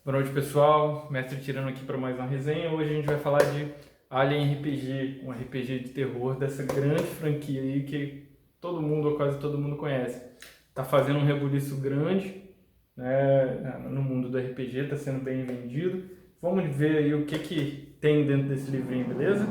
Boa noite, pessoal. Mestre Tirano aqui para mais uma resenha. Hoje a gente vai falar de Alien RPG, um RPG de terror dessa grande franquia aí que todo mundo, ou quase todo mundo conhece. Tá fazendo um rebuliço grande, né, no mundo do RPG, tá sendo bem vendido. Vamos ver aí o que tem dentro desse livrinho, beleza?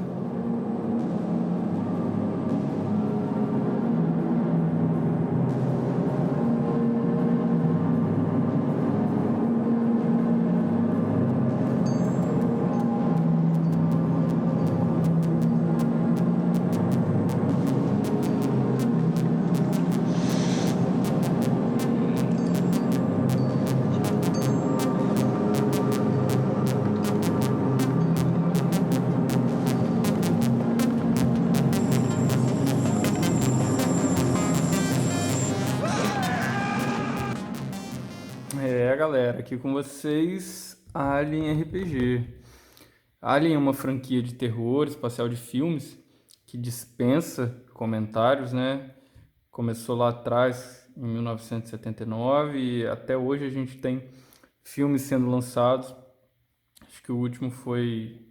Galera, aqui com vocês, Alien RPG. Alien é uma franquia de terror espacial de filmes que dispensa comentários, né? Começou lá atrás, em 1979, e até hoje a gente tem filmes sendo lançados. Acho que o último foi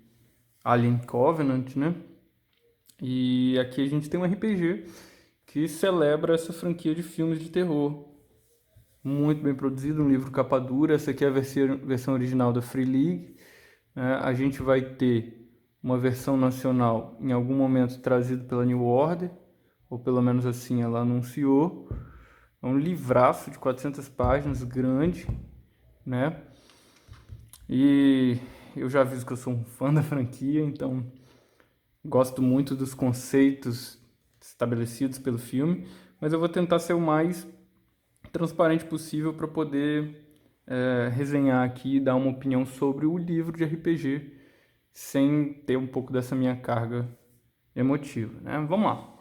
Alien Covenant, né? E aqui a gente tem um RPG que celebra essa franquia de filmes de terror. Muito bem produzido, um livro capa dura. Essa aqui é a versão original da Free League. A gente vai ter uma versão nacional em algum momento trazida pela New Order, ou pelo menos assim ela anunciou. É um livraço de 400 páginas, grande, né? E eu já aviso que eu sou um fã da franquia, então gosto muito dos conceitos estabelecidos pelo filme, mas eu vou tentar ser o mais transparente possível para poder resenhar aqui e dar uma opinião sobre o livro de RPG sem ter um pouco dessa minha carga emotiva, né? Vamos lá.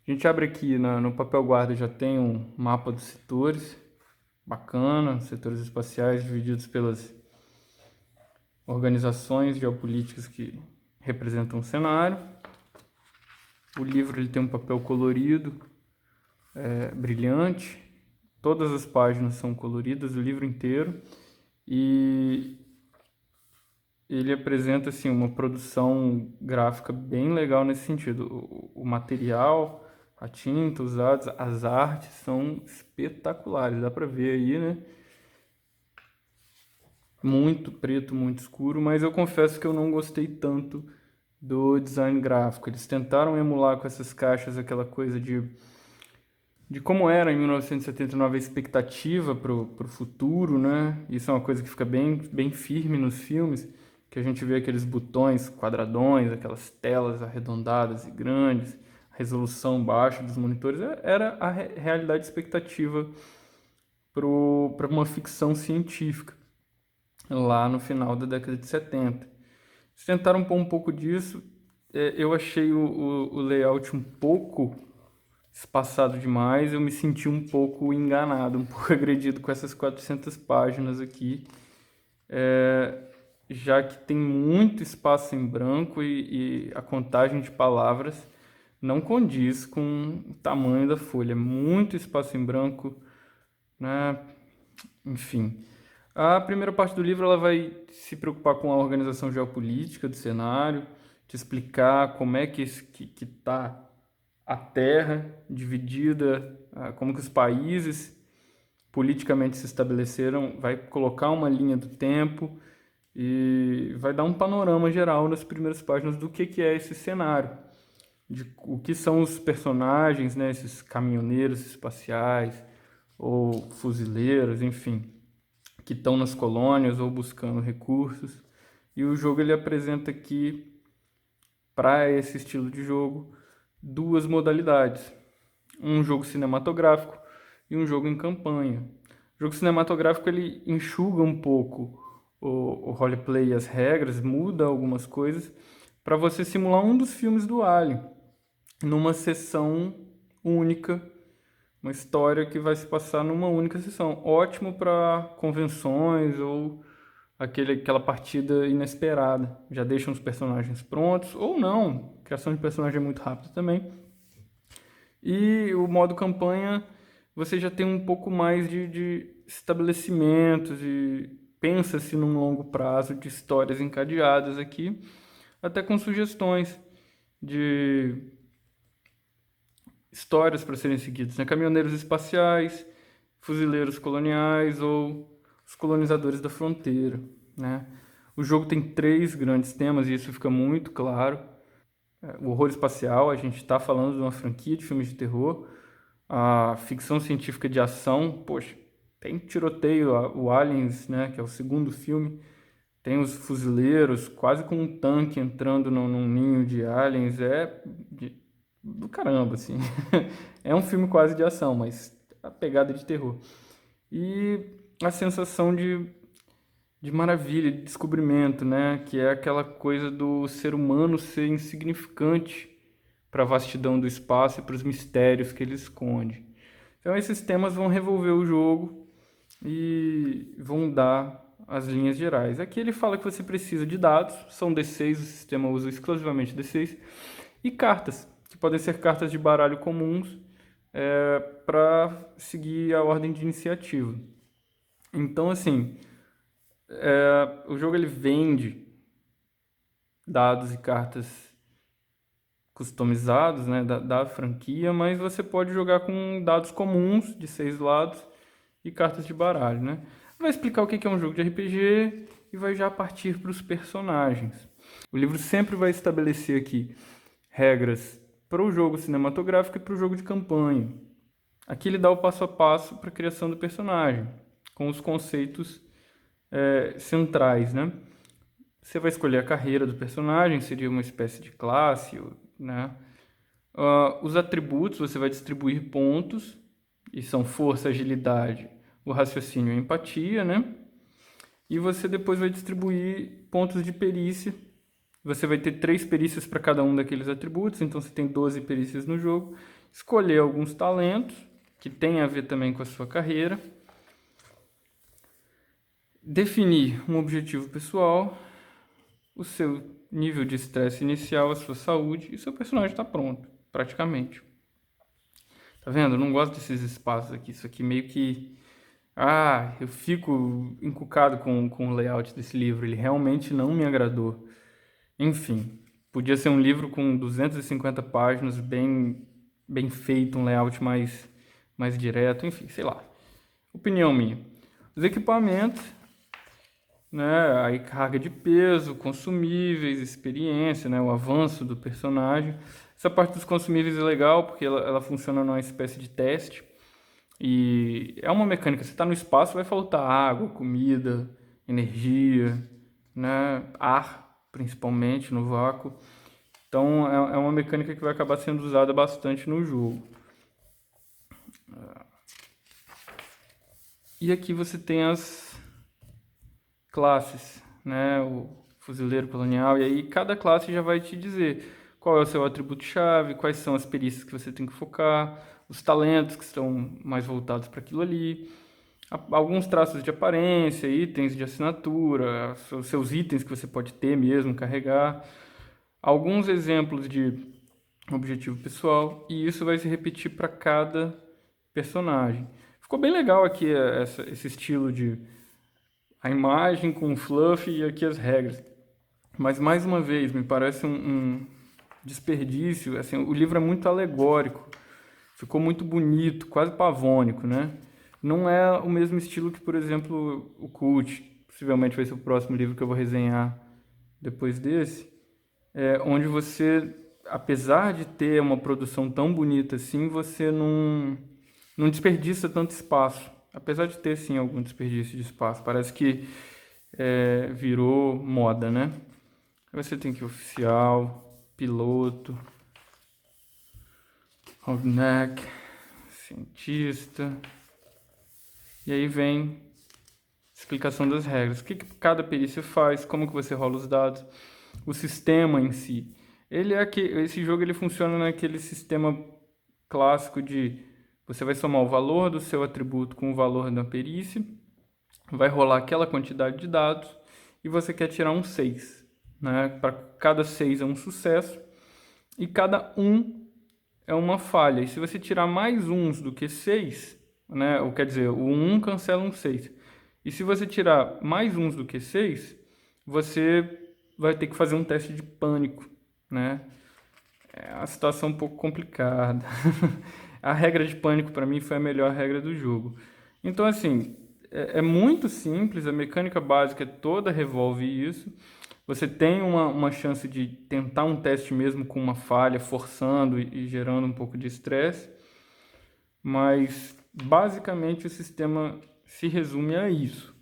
A gente abre aqui no papel guarda, já tem um mapa dos setores, bacana, setores espaciais divididos pelas organizações geopolíticas que representam o cenário. O livro ele tem um papel colorido, brilhante, todas as páginas são coloridas, o livro inteiro, e ele apresenta assim uma produção gráfica bem legal nesse sentido. O material, a tinta usados, as artes são espetaculares, dá para ver aí, né? Muito preto, muito escuro, mas eu confesso que eu não gostei tanto do design gráfico. Eles tentaram emular com essas caixas aquela coisa de como era em 1979 a expectativa para o futuro, né? Isso é uma coisa que fica bem firme nos filmes, que a gente vê aqueles botões quadradões, aquelas telas arredondadas e grandes, a resolução baixa dos monitores, era a realidade expectativa para uma ficção científica, lá no final da década de 70. Eles tentaram pôr um pouco disso, eu achei o layout um pouco espaçado demais, eu me senti um pouco enganado, um pouco agredido com essas 400 páginas aqui, já que tem muito espaço em branco e a contagem de palavras não condiz com o tamanho da folha, muito espaço em branco, né? Enfim. A primeira parte do livro ela vai se preocupar com a organização geopolítica do cenário, te explicar como é que está a Terra dividida, como que os países politicamente se estabeleceram, vai colocar uma linha do tempo e vai dar um panorama geral nas primeiras páginas do que é esse cenário, de o que são os personagens, né, esses caminhoneiros espaciais ou fuzileiros, enfim, que estão nas colônias ou buscando recursos. E o jogo ele apresenta aqui, para esse estilo de jogo, duas modalidades: um jogo cinematográfico e um jogo em campanha. O jogo cinematográfico ele enxuga um pouco o roleplay e as regras, muda algumas coisas para você simular um dos filmes do Alien numa sessão única, uma história que vai se passar numa única sessão. Ótimo para convenções ou aquela partida inesperada. Já deixam os personagens prontos, ou não. A criação de personagem é muito rápida também. E o modo campanha, você já tem um pouco mais de estabelecimentos pensa-se num longo prazo de histórias encadeadas aqui, até com sugestões de histórias para serem seguidas, né? Caminhoneiros espaciais, fuzileiros coloniais ou os colonizadores da fronteira, né? O jogo tem 3 grandes temas e isso fica muito claro. O horror espacial, a gente está falando de uma franquia de filmes de terror. A ficção científica de ação, poxa, tem tiroteio, o Aliens, né, que é o segundo filme, tem os fuzileiros, quase com um tanque entrando num ninho de aliens, do caramba, assim. É um filme quase de ação, mas a pegada de terror. E a sensação de maravilha, de descobrimento, né? Que é aquela coisa do ser humano ser insignificante para a vastidão do espaço e para os mistérios que ele esconde. Então esses temas vão revolver o jogo e vão dar as linhas gerais. Aqui ele fala que você precisa de dados, são D6, o sistema usa exclusivamente D6, e cartas, que podem ser cartas de baralho comuns para seguir a ordem de iniciativa. Então, assim, o jogo ele vende dados e cartas customizados, né, da franquia, mas você pode jogar com dados comuns de 6 lados e cartas de baralho, né? Vai explicar o que é um jogo de RPG e vai já partir para os personagens. O livro sempre vai estabelecer aqui regras para o jogo cinematográfico e para o jogo de campanha. Aqui ele dá o passo a passo para a criação do personagem, com os conceitos centrais, né? Você vai escolher a carreira do personagem, seria uma espécie de classe, né? Os atributos, você vai distribuir pontos, e são força, agilidade, o raciocínio e a empatia, né? E você depois vai distribuir pontos de perícia. Você vai ter 3 perícias para cada um daqueles atributos, então você tem 12 perícias no jogo. Escolher alguns talentos, que tem a ver também com a sua carreira. Definir um objetivo pessoal, o seu nível de estresse inicial, a sua saúde, e seu personagem está pronto, praticamente. Tá vendo? Eu não gosto desses espaços aqui. Isso aqui meio que... eu fico encucado com o layout desse livro. Ele realmente não me agradou. Enfim, podia ser um livro com 250 páginas, bem feito, um layout mais direto. Enfim, sei lá. Opinião minha. Os equipamentos, né? Aí carga de peso, consumíveis, experiência, né? O avanço do personagem. Essa parte dos consumíveis é legal porque ela funciona numa espécie de teste. E é uma mecânica, você está no espaço, vai faltar água, comida, energia, né? Ar, principalmente no vácuo. Então é uma mecânica que vai acabar sendo usada bastante no jogo. E aqui você tem as classes, né? O fuzileiro colonial, e aí cada classe já vai te dizer qual é o seu atributo-chave, quais são as perícias que você tem que focar, os talentos que estão mais voltados para aquilo ali, alguns traços de aparência, itens de assinatura, seus itens que você pode ter mesmo, carregar, alguns exemplos de objetivo pessoal, e isso vai se repetir para cada personagem. Ficou bem legal aqui esse estilo de a imagem com o fluff e aqui as regras. Mas, mais uma vez, me parece um desperdício. Assim, o livro é muito alegórico, ficou muito bonito, quase pavônico, né? Não é o mesmo estilo que, por exemplo, o Cult, possivelmente vai ser o próximo livro que eu vou resenhar depois desse, onde você, apesar de ter uma produção tão bonita assim, você não desperdiça tanto espaço. Apesar de ter, sim, algum desperdício de espaço. Parece que virou moda, né? Você tem que oficial, piloto, roughneck, cientista. E aí vem explicação das regras. O que cada perícia faz, como que você rola os dados, o sistema em si. Esse jogo ele funciona naquele sistema clássico de você vai somar o valor do seu atributo com o valor da perícia, vai rolar aquela quantidade de dados e você quer tirar um 6. Né? Para cada 6 é um sucesso e cada 1 é uma falha. E se você tirar mais uns do que 6, né? Ou quer dizer, o 1 cancela um 6. E se você tirar mais uns do que 6, você vai ter que fazer um teste de pânico, né? É uma situação um pouco complicada. A regra de pânico para mim foi a melhor regra do jogo. Então, assim, é muito simples, a mecânica básica toda revolve isso. Você tem uma chance de tentar um teste mesmo com uma falha, forçando e gerando um pouco de estresse, mas basicamente o sistema se resume a isso.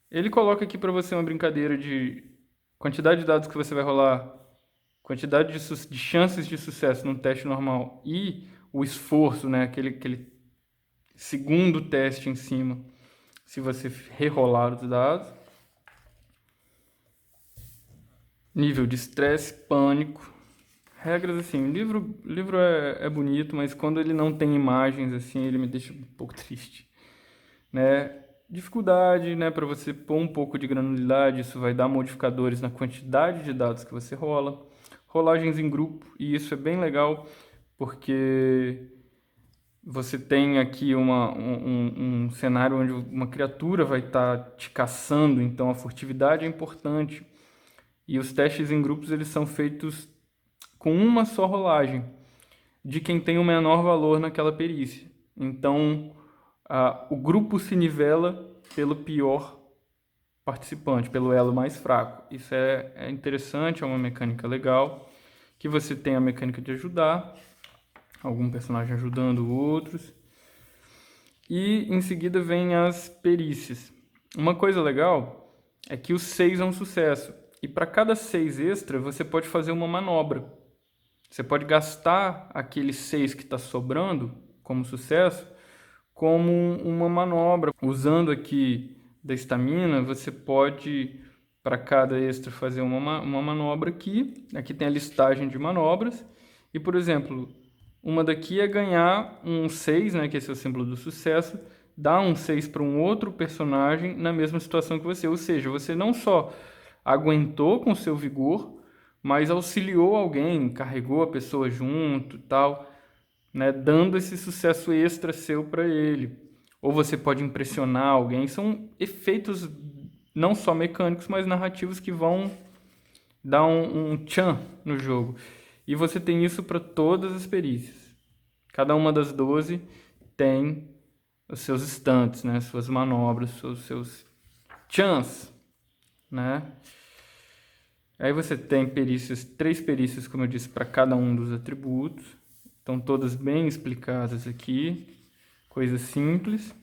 Ele coloca aqui para você uma brincadeira de quantidade de dados que você vai rolar, quantidade de chances de sucesso num teste normal e o esforço, né, aquele segundo teste em cima, se você rerolar os dados. Nível de estresse, pânico. Regras assim, o livro é bonito, mas quando ele não tem imagens assim, ele me deixa um pouco triste, né? Dificuldade, né, para você pôr um pouco de granularidade, isso vai dar modificadores na quantidade de dados que você rola. Rolagens em grupo, e isso é bem legal, porque você tem aqui um cenário onde uma criatura vai estar te caçando, então a furtividade é importante. E os testes em grupos eles são feitos com uma só rolagem de quem tem o menor valor naquela perícia. Então, o grupo se nivela pelo pior participante, pelo elo mais fraco. Isso é interessante, é uma mecânica legal, que você tem a mecânica de ajudar, algum personagem ajudando outros. E em seguida vem as perícias. Uma coisa legal é que os 6 é um sucesso. E para cada 6 extra, você pode fazer uma manobra. Você pode gastar aquele 6 que está sobrando como sucesso como uma manobra. Usando aqui da estamina, você pode, para cada extra, fazer uma manobra aqui. Aqui tem a listagem de manobras. E, por exemplo, uma daqui é ganhar um 6, né, que esse é o símbolo do sucesso, dar um 6 para um outro personagem na mesma situação que você. Ou seja, você não só aguentou com seu vigor, mas auxiliou alguém, carregou a pessoa junto, tal, né, dando esse sucesso extra seu para ele. Ou você pode impressionar alguém. São efeitos não só mecânicos, mas narrativos que vão dar um tchan no jogo. E você tem isso para todas as perícias. Cada uma das 12 tem os seus instantes, né, suas manobras, seus tchans, né? Aí você tem perícias, 3 perícias, como eu disse, para cada um dos atributos. Estão todas bem explicadas aqui, coisas simples.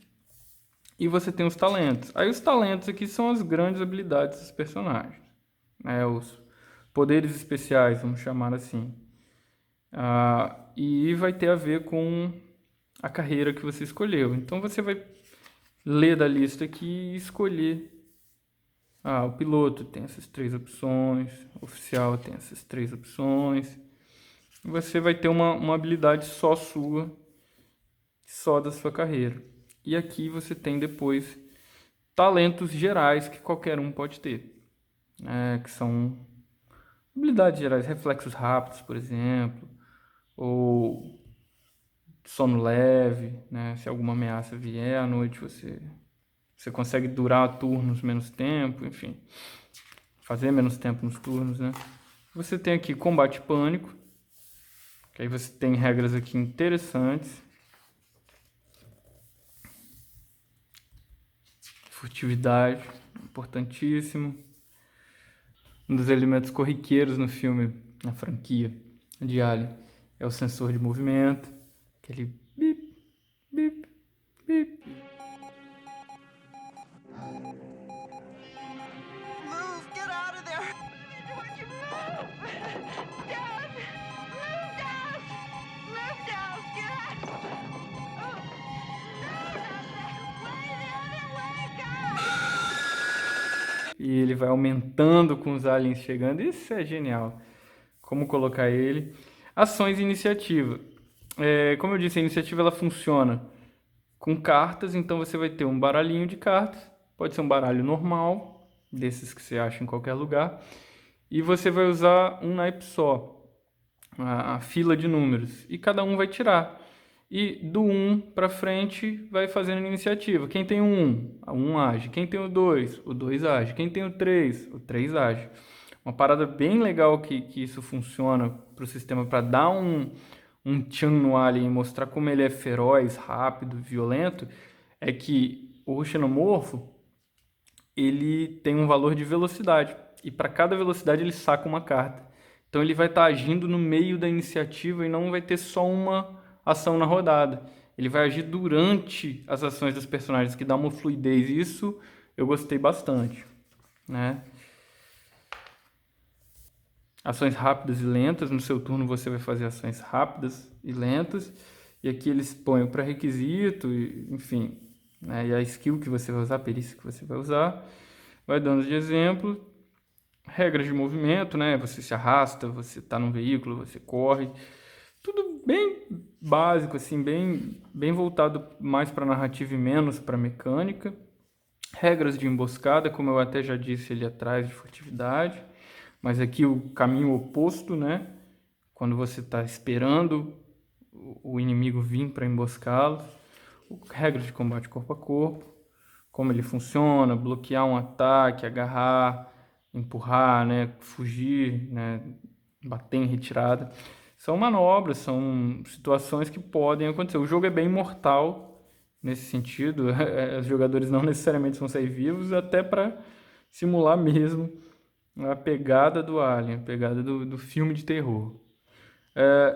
E você tem os talentos. Aí os talentos aqui são as grandes habilidades dos personagens, né? Os poderes especiais, vamos chamar assim. E vai ter a ver com a carreira que você escolheu. Então você vai ler da lista aqui e escolher. O piloto tem essas 3 opções, o oficial tem essas 3 opções. Você vai ter uma habilidade só sua, só da sua carreira. E aqui você tem depois talentos gerais que qualquer um pode ter, né? Que são habilidades gerais, reflexos rápidos, por exemplo, ou sono leve, né? Se alguma ameaça vier à noite, você consegue durar turnos menos tempo, enfim, fazer menos tempo nos turnos, né? Você tem aqui combate pânico, que aí você tem regras aqui interessantes. Furtividade, importantíssimo. Um dos elementos corriqueiros no filme, na franquia de Alien, é o sensor de movimento, aquele bip, bip, bip. Move! Get out of there! Would you move? Dad! Move, Dad! Move, Dad! Get out! Oh. No, not that way! The other way! God! E ele vai aumentando com os aliens chegando. Isso é genial. Como colocar ele. Ações e iniciativa. Como eu disse, a iniciativa ela funciona com cartas, então você vai ter um baralhinho de cartas. Pode ser um baralho normal, desses que você acha em qualquer lugar. E você vai usar um naipe só, a fila de números. E cada um vai tirar. E do 1 para frente vai fazendo iniciativa. Quem tem o 1 age. Quem tem o 2 age. Quem tem o 3 age. Uma parada bem legal que isso funciona para o sistema para dar um tchan no alien e mostrar como ele é feroz, rápido, violento, é que o xenomorfo ele tem um valor de velocidade. E para cada velocidade ele saca uma carta. Então ele vai estar agindo no meio da iniciativa e não vai ter só uma ação na rodada. Ele vai agir durante as ações dos personagens, que dá uma fluidez. Isso eu gostei bastante, né? Ações rápidas e lentas. No seu turno você vai fazer ações rápidas e lentas. E aqui eles põem o pré-requisito, enfim, né? E a skill que você vai usar, a perícia que você vai usar. Vai dando de exemplo. Regras de movimento, né? Você se arrasta, você está num veículo, você corre. Tudo bem básico, assim, bem voltado mais para narrativa e menos para mecânica. Regras de emboscada, como eu até já disse ali atrás, de furtividade. Mas aqui o caminho oposto, né? Quando você está esperando o inimigo vir para emboscá-lo. Regras de combate corpo a corpo. Como ele funciona, bloquear um ataque, agarrar, empurrar, né? Fugir, né? Bater em retirada. São manobras, são situações que podem acontecer. O jogo é bem mortal nesse sentido. Os jogadores não necessariamente vão sair vivos, até para simular mesmo a pegada do Alien, a pegada do filme de terror.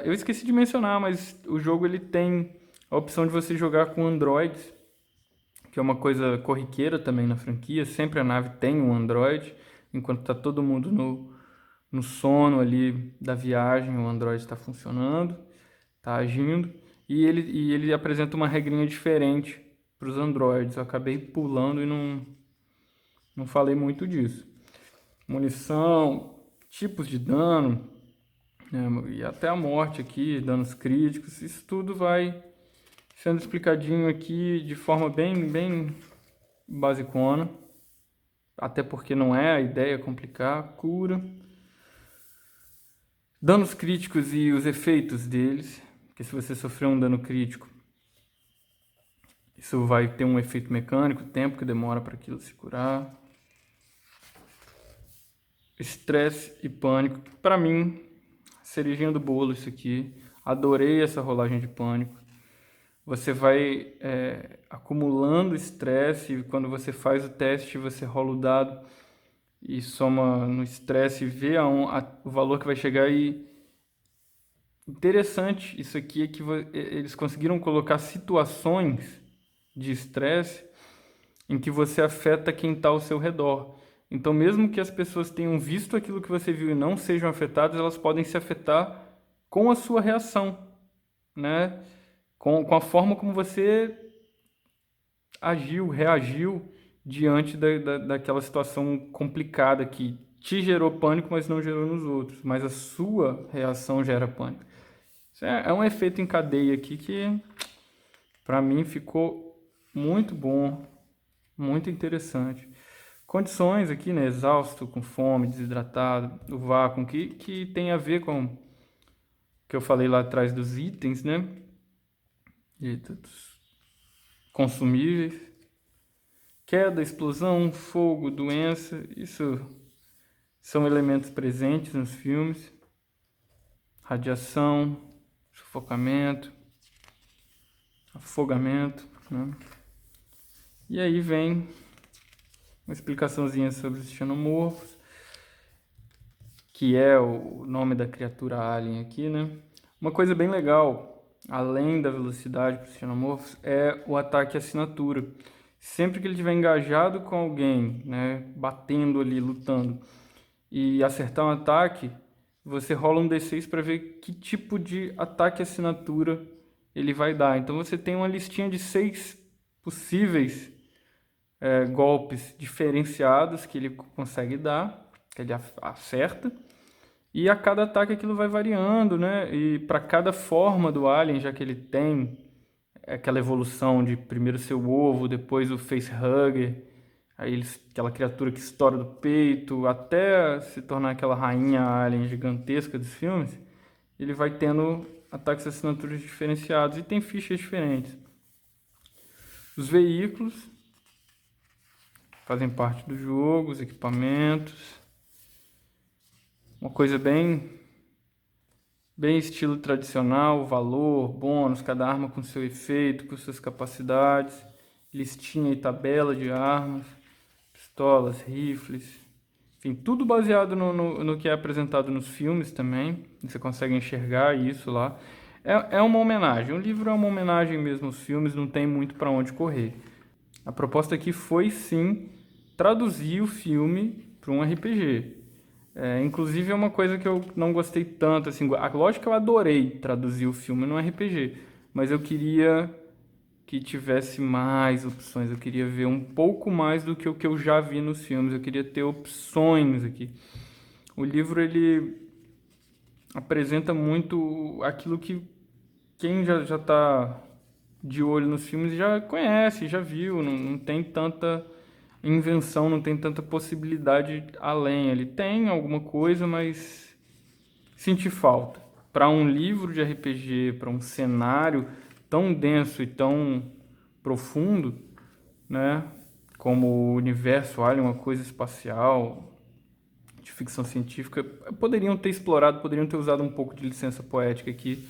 Eu esqueci de mencionar, mas o jogo ele tem a opção de você jogar com androids, que é uma coisa corriqueira também na franquia. Sempre a nave tem um android, enquanto está todo mundo no sono ali da viagem, o Android está funcionando, está agindo, e ele apresenta uma regrinha diferente para os Androids. Eu acabei pulando e não falei muito disso. Munição, tipos de dano, né, e até a morte aqui, danos críticos, isso tudo vai sendo explicadinho aqui de forma bem basicona, até porque não é a ideia complicar. Cura, danos críticos e os efeitos deles, porque se você sofrer um dano crítico, isso vai ter um efeito mecânico, o tempo que demora para aquilo se curar. Estresse e pânico, para mim, cerejinha do bolo isso aqui. Adorei essa rolagem de pânico. Você vai acumulando estresse, e quando você faz o teste, você rola o dado e soma no estresse e vê o valor que vai chegar. E interessante isso aqui é que eles conseguiram colocar situações de estresse em que você afeta quem está ao seu redor. Então, mesmo que as pessoas tenham visto aquilo que você viu e não sejam afetadas, elas podem se afetar com a sua reação, né? Com a forma como você reagiu diante daquela situação complicada que te gerou pânico, mas não gerou nos outros. Mas a sua reação gera pânico. Isso é um efeito em cadeia aqui que, para mim, ficou muito bom, muito interessante. Condições aqui, né? Exausto, com fome, desidratado, o vácuo, que tem a ver com o que eu falei lá atrás dos itens, né? Dos consumíveis. Queda, explosão, fogo, doença, isso são elementos presentes nos filmes. Radiação, sufocamento, afogamento, né? E aí vem uma explicaçãozinha sobre os xenomorfos, que é o nome da criatura alien aqui, né? Uma coisa bem legal, além da velocidade para os xenomorfos, é o ataque assinatura. Sempre que ele estiver engajado com alguém, né, batendo ali, lutando, e acertar um ataque, você rola um D6 para ver que tipo de ataque assinatura ele vai dar. Então você tem uma listinha de 6 possíveis golpes diferenciados que ele consegue dar, que ele acerta, e a cada ataque aquilo vai variando, né? E para cada forma do alien, já que ele tem aquela evolução de primeiro ser o ovo, depois o facehugger, aí aquela criatura que estoura do peito, até se tornar aquela rainha alien gigantesca dos filmes, ele vai tendo ataques e assinaturas diferenciados e tem fichas diferentes. Os veículos fazem parte do jogo, os equipamentos. Uma coisa bem estilo tradicional, valor, bônus, cada arma com seu efeito, com suas capacidades, listinha e tabela de armas, pistolas, rifles, enfim, tudo baseado no que é apresentado nos filmes também. Você consegue enxergar isso lá. É uma homenagem. O livro é uma homenagem mesmo aos filmes, não tem muito para onde correr. A proposta aqui foi, sim, traduzir o filme para um RPG. Inclusive é uma coisa que eu não gostei tanto. Assim, lógico que eu adorei traduzir o filme num RPG, mas eu queria que tivesse mais opções. Eu queria ver um pouco mais do que o que eu já vi nos filmes. Eu queria ter opções aqui. O livro ele apresenta muito aquilo que quem já está de olho nos filmes já conhece, já viu. Não tem tanta invenção, não tem tanta possibilidade além. Ele tem alguma coisa, mas senti falta. Para um livro de RPG, para um cenário tão denso e tão profundo, né, como o universo Alien, uma coisa espacial, de ficção científica, poderiam ter explorado, poderiam ter usado um pouco de licença poética aqui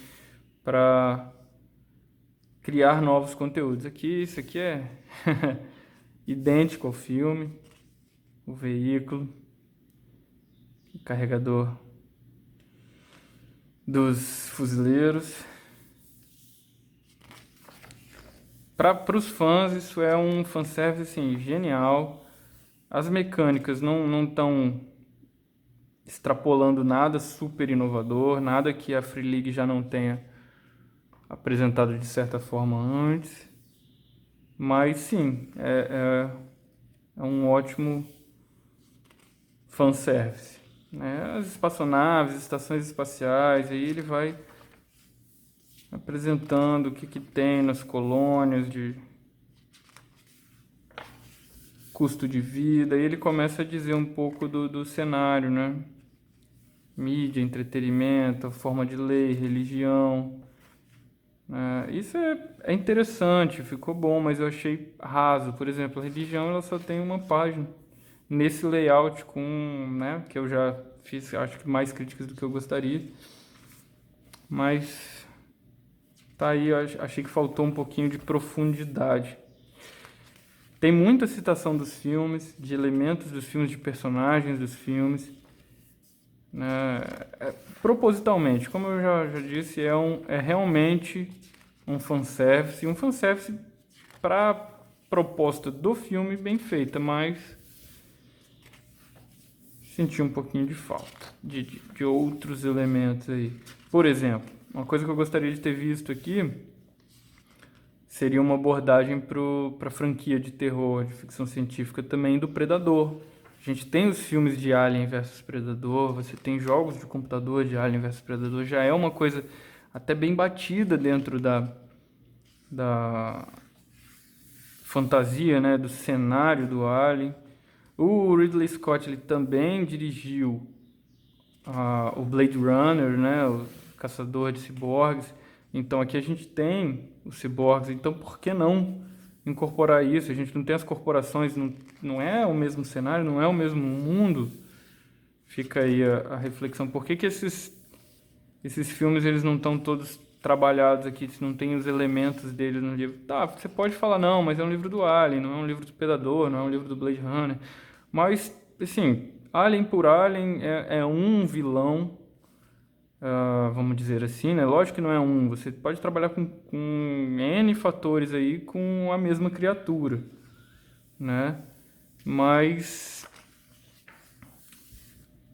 para criar novos conteúdos. Isso aqui é idêntico ao filme, o veículo, o carregador dos fuzileiros. Para os fãs, isso é um fanservice assim, genial. As mecânicas não estão extrapolando nada super inovador, nada que a Free League já não tenha apresentado de certa forma antes. Mas sim, é um ótimo fanservice. Né? As espaçonaves, estações espaciais, aí ele vai apresentando o que tem nas colônias de custo de vida, e ele começa a dizer um pouco do cenário, né? Mídia, entretenimento, forma de lei, religião. Isso é interessante, ficou bom, mas eu achei raso. Por exemplo, a religião ela só tem uma página. Nesse layout com, né, que eu já fiz, acho que mais críticas do que eu gostaria. Mas tá aí, eu achei que faltou um pouquinho de profundidade. Tem muita citação dos filmes, de elementos dos filmes, de personagens dos filmes. Propositalmente, como eu já disse, é realmente um fanservice. Um fanservice para a proposta do filme bem feita, mas senti um pouquinho de falta de outros elementos aí. Por exemplo, uma coisa que eu gostaria de ter visto aqui seria uma abordagem para a franquia de terror, de ficção científica também do Predador. A gente tem os filmes de Alien versus Predador, você tem jogos de computador de Alien versus Predador, já é uma coisa até bem batida dentro da fantasia, né, do cenário do Alien. O Ridley Scott ele também dirigiu o Blade Runner, né, o Caçador de Ciborgues. Então aqui a gente tem os ciborgues, então por que não incorporar isso? A gente não tem as corporações, não é o mesmo cenário, não é o mesmo mundo. Fica aí a reflexão. Por que esses filmes eles não estão todos trabalhados aqui, se não tem os elementos deles no livro? Tá, você pode falar, não, mas é um livro do Alien, não é um livro do Predador, não é um livro do Blade Runner. Mas, assim, Alien por Alien é um vilão, vamos dizer assim, né? Lógico que não é um. Você pode trabalhar com N fatores aí com a mesma criatura, né? Mas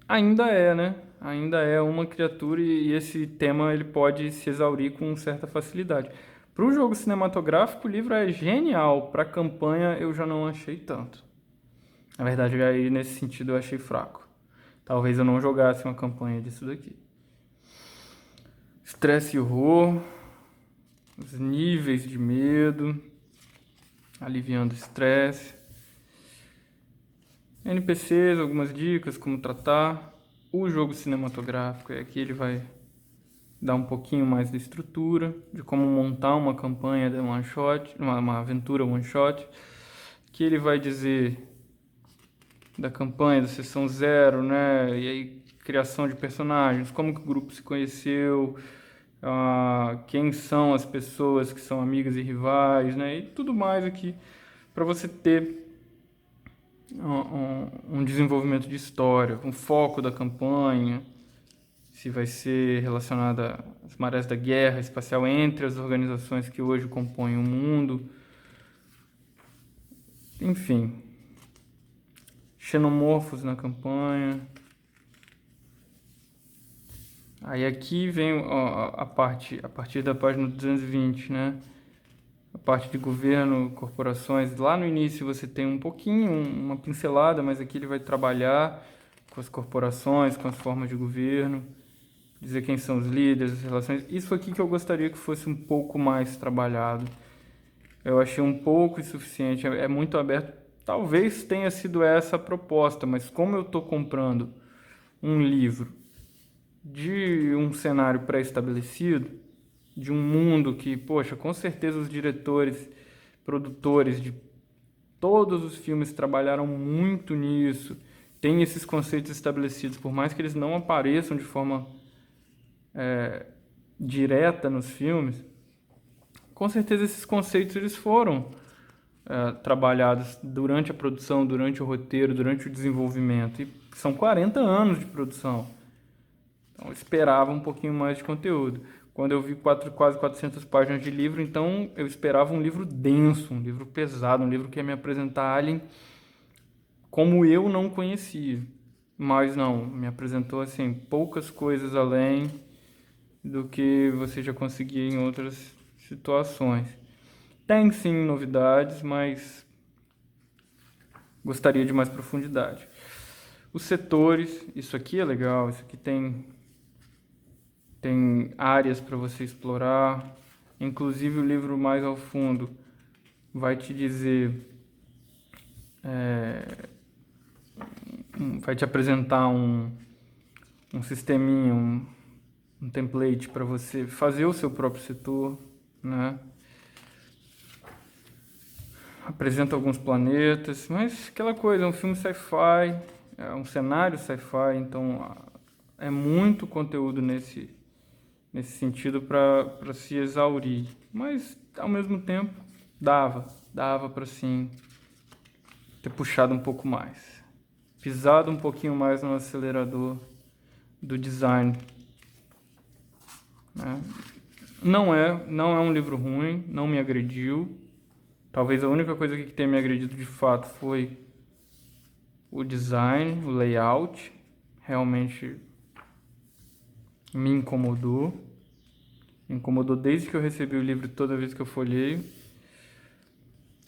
ainda né? Ainda é uma criatura e esse tema ele pode se exaurir com certa facilidade. Para o jogo cinematográfico, o livro é genial. Para a campanha, eu já não achei tanto. Na verdade, aí nesse sentido eu achei fraco. Talvez eu não jogasse uma campanha disso daqui. Estresse e horror, os níveis de medo, aliviando o estresse. NPCs, algumas dicas como tratar. O jogo cinematográfico, aqui ele vai dá um pouquinho mais de estrutura, de como montar uma campanha de one shot, uma aventura one shot, que ele vai dizer da campanha, da sessão zero, né? E aí, criação de personagens, como que o grupo se conheceu, quem são as pessoas que são amigas e rivais, né? E tudo mais aqui para você ter um desenvolvimento de história, um foco da campanha, se vai ser relacionada às marés da guerra espacial entre as organizações que hoje compõem o mundo, enfim, xenomorfos na campanha. Aí aqui vem a partir da página 220, né? A parte de governo, corporações. Lá no início você tem um pouquinho, uma pincelada, mas aqui ele vai trabalhar com as corporações, com as formas de governo, dizer quem são os líderes, as relações. Isso aqui que eu gostaria que fosse um pouco mais trabalhado. Eu achei um pouco insuficiente, é muito aberto. Talvez tenha sido essa a proposta, mas como eu estou comprando um livro de um cenário pré-estabelecido, de um mundo que, poxa, com certeza os diretores, produtores de todos os filmes trabalharam muito nisso, tem esses conceitos estabelecidos, por mais que eles não apareçam de forma direta nos filmes, com certeza esses conceitos eles foram trabalhados durante a produção, durante o roteiro, durante o desenvolvimento. E são 40 anos de produção. Então eu esperava um pouquinho mais de conteúdo. Quando eu vi quase 400 páginas de livro, então eu esperava um livro denso, um livro pesado, um livro que ia me apresentar Alien como eu não conhecia. Mas não, me apresentou assim poucas coisas além do que você já conseguia em outras situações. Tem sim novidades, mas gostaria de mais profundidade. Os setores, isso aqui é legal, isso aqui tem áreas para você explorar. Inclusive o livro mais ao fundo vai te dizer, vai te apresentar um sisteminha, um template para você fazer o seu próprio setor, né? Apresenta alguns planetas, mas aquela coisa, é um filme sci-fi, é um cenário sci-fi, então é muito conteúdo nesse sentido para se exaurir. Mas, ao mesmo tempo, dava para sim ter puxado um pouco mais, pisado um pouquinho mais no acelerador do design, né? Não é um livro ruim, não me agrediu. Talvez a única coisa que tenha me agredido de fato foi o design, o layout. Realmente me incomodou. Me incomodou desde que eu recebi o livro, toda vez que eu folheio.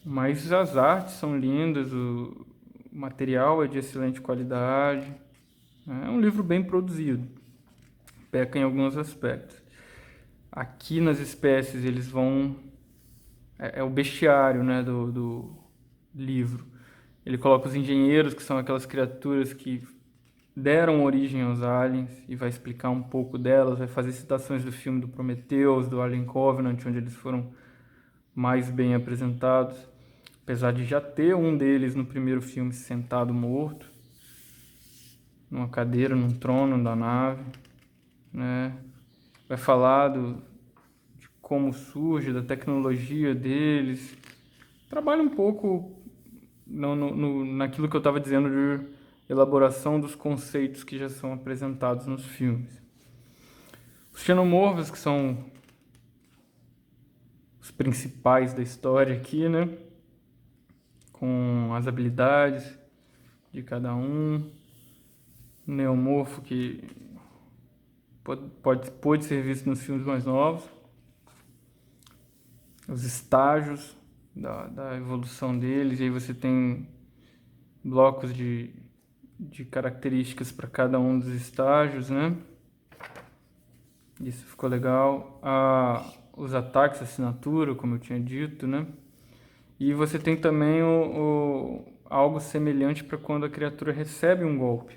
Mas as artes são lindas, o material é de excelente qualidade. É um livro bem produzido. Peca em alguns aspectos. Aqui nas espécies eles vão... É o bestiário, né, do livro. Ele coloca os engenheiros, que são aquelas criaturas que deram origem aos aliens, e vai explicar um pouco delas, vai fazer citações do filme do Prometheus, do Alien Covenant, onde eles foram mais bem apresentados, apesar de já ter um deles no primeiro filme sentado morto, numa cadeira, num trono da nave, né? Vai falar de como surge, da tecnologia deles, trabalha um pouco naquilo que eu estava dizendo de elaboração dos conceitos que já são apresentados nos filmes. Os xenomorfos, que são os principais da história aqui, né? Com as habilidades de cada um. O neomorfo que pode ser visto nos filmes mais novos. Os estágios da evolução deles, e aí você tem blocos de características para cada um dos estágios, né? Isso ficou legal. Os ataques, assinatura, como eu tinha dito, né? E você tem também algo semelhante para quando a criatura recebe um golpe.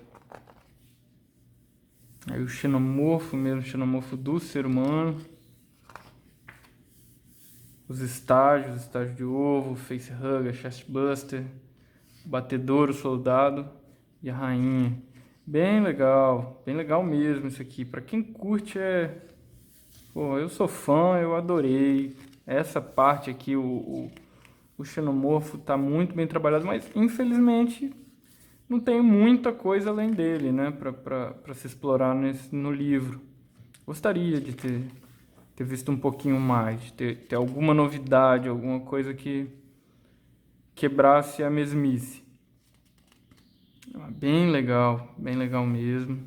Aí o xenomorfo mesmo, xenomorfo do ser humano. Os estágios de ovo, facehugger, chestbuster, batedouro, soldado e a rainha. Bem legal mesmo isso aqui. Pra quem curte Pô, eu sou fã, eu adorei. Essa parte aqui, o xenomorfo tá muito bem trabalhado, mas infelizmente não tem muita coisa além dele, né, pra se explorar no livro. Gostaria de ter visto um pouquinho mais, de ter alguma novidade, alguma coisa que quebrasse a mesmice. Bem legal mesmo.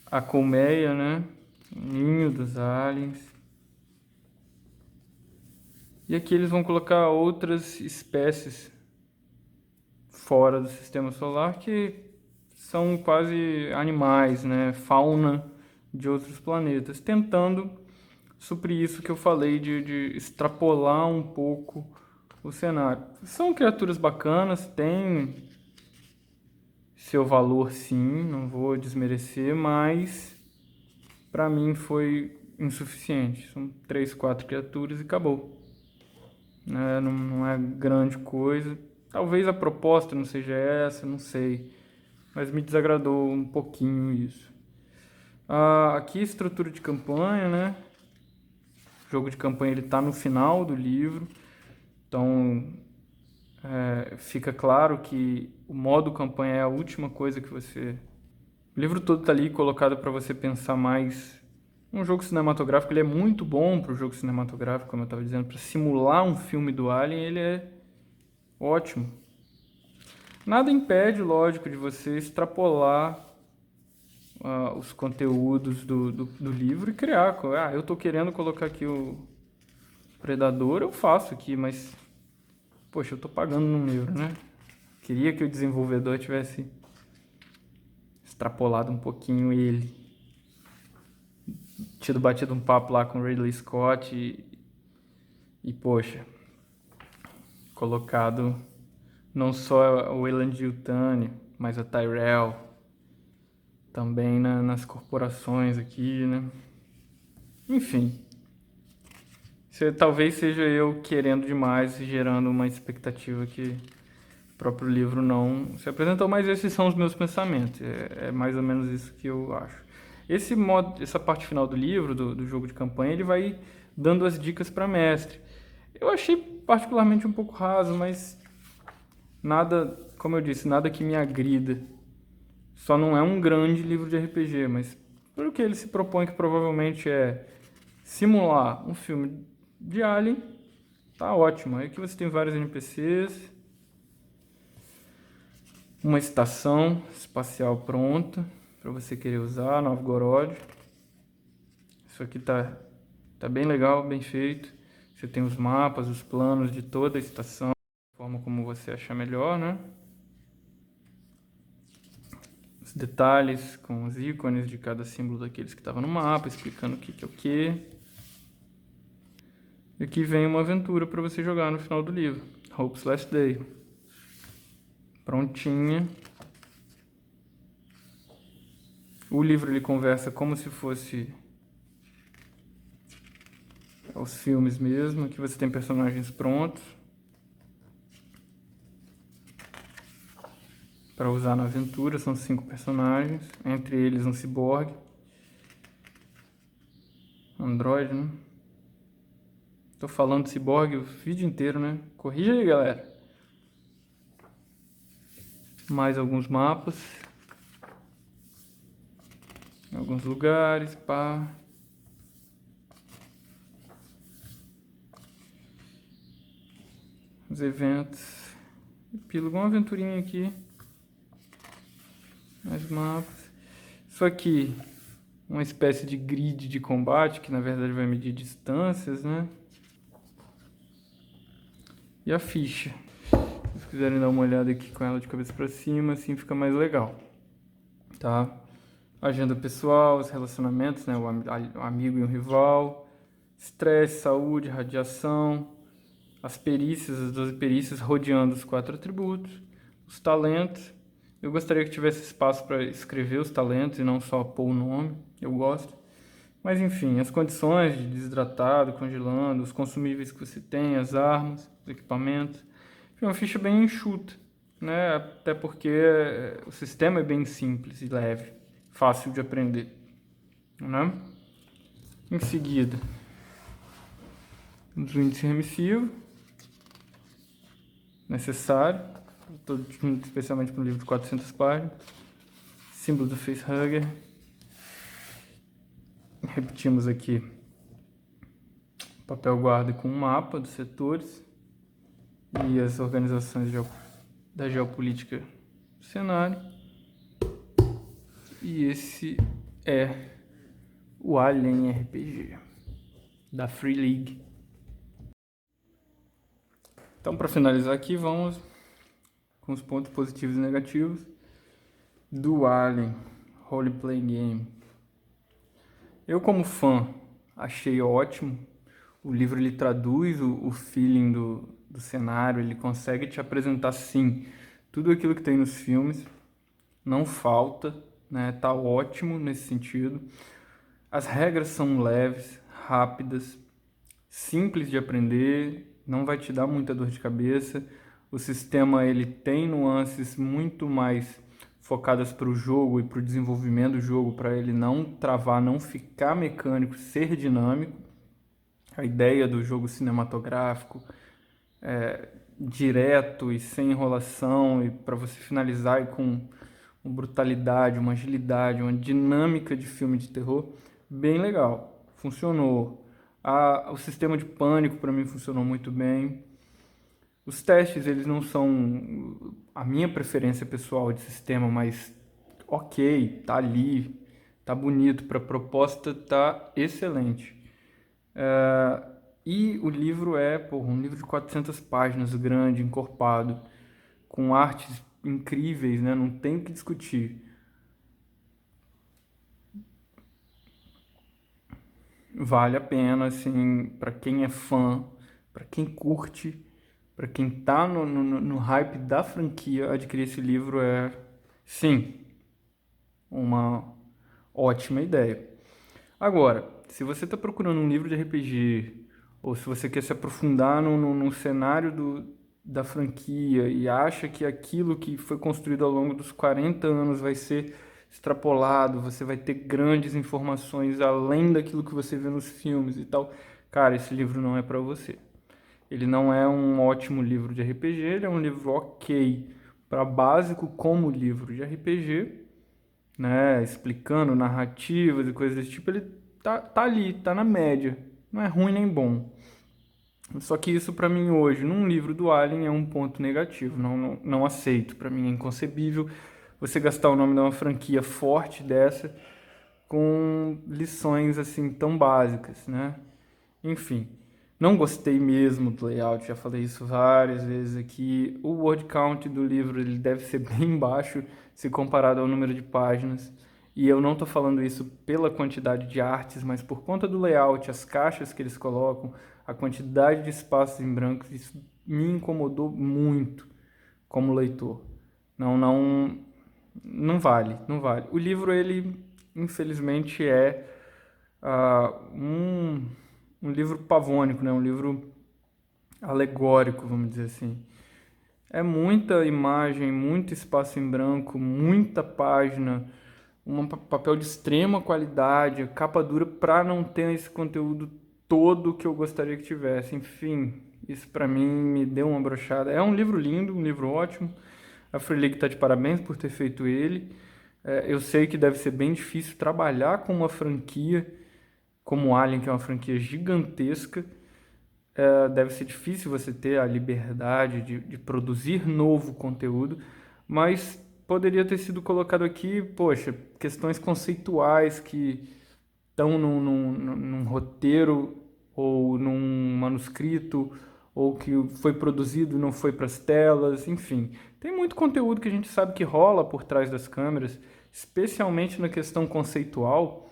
A colmeia, né? O ninho dos aliens. E aqui eles vão colocar outras espécies fora do sistema solar que são quase animais, né? Fauna de outros planetas, tentando suprir isso que eu falei de extrapolar um pouco o cenário. São criaturas bacanas, têm seu valor sim, não vou desmerecer, mas para mim foi insuficiente. São 3, 4 criaturas e acabou. Né? Não é grande coisa. Talvez a proposta não seja essa, não sei. Mas me desagradou um pouquinho isso. Aqui estrutura de campanha, né? O jogo de campanha ele está no final do livro. Então fica claro que o modo campanha é a última coisa que você... O livro todo está ali colocado para você pensar mais. Um jogo cinematográfico ele é muito bom para o jogo cinematográfico, como eu estava dizendo, para simular um filme do Alien, ele é ótimo. Nada impede, lógico, de você extrapolar os conteúdos do livro e criar. Eu estou querendo colocar aqui o Predador, eu faço aqui, mas poxa, eu estou pagando num euro, né? Queria que o desenvolvedor tivesse extrapolado um pouquinho ele. Tido batido um papo lá com o Ridley Scott e poxa, colocado não só o Weyland-Yutani, mas a Tyrell, também nas corporações aqui, né? Enfim, talvez seja eu querendo demais e gerando uma expectativa que o próprio livro não se apresentou, mas esses são os meus pensamentos, é mais ou menos isso que eu acho. Essa parte final do livro, do jogo de campanha, ele vai dando as dicas para mestre. Eu achei particularmente um pouco raso, mas nada, como eu disse, nada que me agrida. Só não é um grande livro de RPG, mas pelo que ele se propõe, que provavelmente é simular um filme de Alien, tá ótimo. Aqui você tem vários NPCs, uma estação espacial pronta para você querer usar, Novgorod. Isso aqui tá bem legal, bem feito. Você tem os mapas, os planos de toda a estação, da forma como você achar melhor, né? Os detalhes com os ícones de cada símbolo daqueles que estavam no mapa, explicando o que é o que. E aqui vem uma aventura para você jogar no final do livro. Hope's Last Day. Prontinha. O livro ele conversa como se fosse os filmes mesmo. Aqui você tem personagens prontos para usar na aventura. São 5 personagens, entre eles um ciborgue, androide, né? Tô falando de ciborgue o vídeo inteiro, né? Corrija aí, galera. Mais alguns mapas, alguns lugares, pá. Os eventos. Epílogo, uma aventurinha aqui. Mais mapas. Isso aqui, uma espécie de grid de combate, que na verdade vai medir distâncias, né? E a ficha. Se vocês quiserem dar uma olhada aqui com ela de cabeça para cima, assim fica mais legal. Tá? Agenda pessoal, os relacionamentos, né? O amigo e o rival. Estresse, saúde, radiação. As perícias, as 12 perícias rodeando os 4 atributos. Os talentos. Eu gostaria que tivesse espaço para escrever os talentos e não só pôr o nome. Eu gosto. Mas enfim, as condições de desidratado, congelando, os consumíveis que você tem, as armas, os equipamentos. Enfim, uma ficha bem enxuta, né? Até porque o sistema é bem simples e leve, fácil de aprender, né? Em seguida, os índices remissivos, necessário, especialmente para um livro de 400 páginas. Símbolo do facehugger. Repetimos aqui papel guarda com um mapa dos setores e as organizações da geopolítica do cenário. E esse é o Alien RPG da Free League. Então, para finalizar aqui, vamos com os pontos positivos e negativos do Alien Role Playing Game. Eu, como fã, achei ótimo. O livro ele traduz o feeling do cenário, ele consegue te apresentar, sim, tudo aquilo que tem nos filmes. Não falta, né? Tá ótimo nesse sentido. As regras são leves, rápidas, simples de aprender, não vai te dar muita dor de cabeça. O sistema ele tem nuances muito mais focadas para o jogo e para o desenvolvimento do jogo, para ele não travar, não ficar mecânico, ser dinâmico. A ideia do jogo cinematográfico, direto e sem enrolação, e para você finalizar e com uma brutalidade, uma agilidade, uma dinâmica de filme de terror, bem legal. Funcionou. O sistema de pânico para mim funcionou muito bem. Os testes, eles não são a minha preferência pessoal de sistema, mas ok, tá ali, tá bonito, para a proposta tá excelente. E o livro é um livro de 400 páginas, grande, encorpado, com artes incríveis, né? Não tem o que discutir. Vale a pena, assim, para quem é fã, para quem curte, para quem tá no hype da franquia, adquirir esse livro é, sim, uma ótima ideia. Agora, se você está procurando um livro de RPG, ou se você quer se aprofundar no cenário da franquia e acha que aquilo que foi construído ao longo dos 40 anos vai ser extrapolado, você vai ter grandes informações além daquilo que você vê nos filmes e tal, cara, esse livro não é para você. Ele não é um ótimo livro de RPG, ele é um livro ok para básico como livro de RPG, né, explicando narrativas e coisas desse tipo. Ele tá ali, tá na média, não é ruim nem bom. Só que isso para mim hoje, num livro do Alien, é um ponto negativo, não aceito. Para mim é inconcebível você gastar o nome de uma franquia forte dessa com lições assim tão básicas, né? Enfim, não gostei mesmo do layout, já falei isso várias vezes aqui. O word count do livro ele deve ser bem baixo se comparado ao número de páginas. E eu não estou falando isso pela quantidade de artes, mas por conta do layout, as caixas que eles colocam, a quantidade de espaços em branco, isso me incomodou muito como leitor. Não vale, não vale. O livro, ele, infelizmente, é um livro pavônico, né? Um livro alegórico, vamos dizer assim. É muita imagem, muito espaço em branco, muita página, um papel de extrema qualidade, capa dura para não ter esse conteúdo todo que eu gostaria que tivesse. Enfim, isso para mim me deu uma brochada. É um livro lindo, um livro ótimo. A Free League está de parabéns por ter feito ele. Eu sei que deve ser bem difícil trabalhar com uma franquia como Alien, que é uma franquia gigantesca. Deve ser difícil você ter a liberdade de produzir novo conteúdo, mas poderia ter sido colocado aqui, poxa, questões conceituais que estão num roteiro ou num manuscrito ou que foi produzido e não foi para as telas, enfim. Tem muito conteúdo que a gente sabe que rola por trás das câmeras, especialmente na questão conceitual,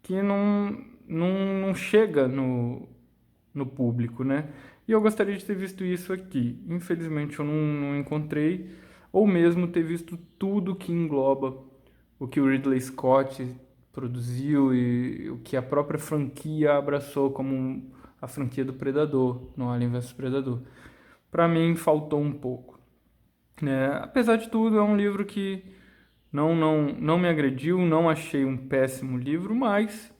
que não chega no público, né? E eu gostaria de ter visto isso aqui. Infelizmente eu não encontrei. ou mesmo ter visto tudo que engloba o que o Ridley Scott produziu e o que a própria franquia abraçou como a franquia do Predador, no Alien vs Predador. Para mim faltou um pouco, né? Apesar de tudo, é um livro que não me agrediu, não achei um péssimo livro, mas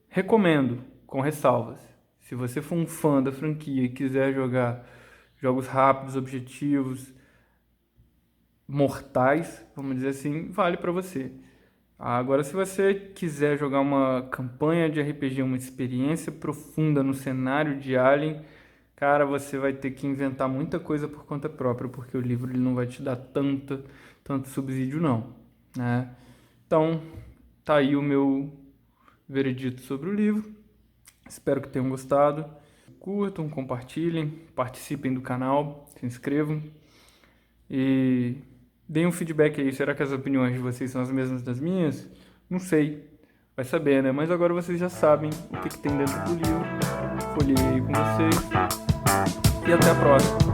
recomendo, com ressalvas. Se você for um fã da franquia e quiser jogar jogos rápidos, objetivos, mortais, vamos dizer assim, vale para você. Agora, se você quiser jogar uma campanha de RPG, uma experiência profunda no cenário de Alien, cara, você vai ter que inventar muita coisa por conta própria, porque o livro ele não vai te dar tanto subsídio não, né? Então, tá aí o meu veredito sobre o livro. Espero que tenham gostado. Curtam, compartilhem, participem do canal, se inscrevam e deem um feedback aí. Será que as opiniões de vocês são as mesmas das minhas? Não sei. Vai saber, né? Mas agora vocês já sabem o que tem dentro do livro. Folhei aí com vocês. E até a próxima.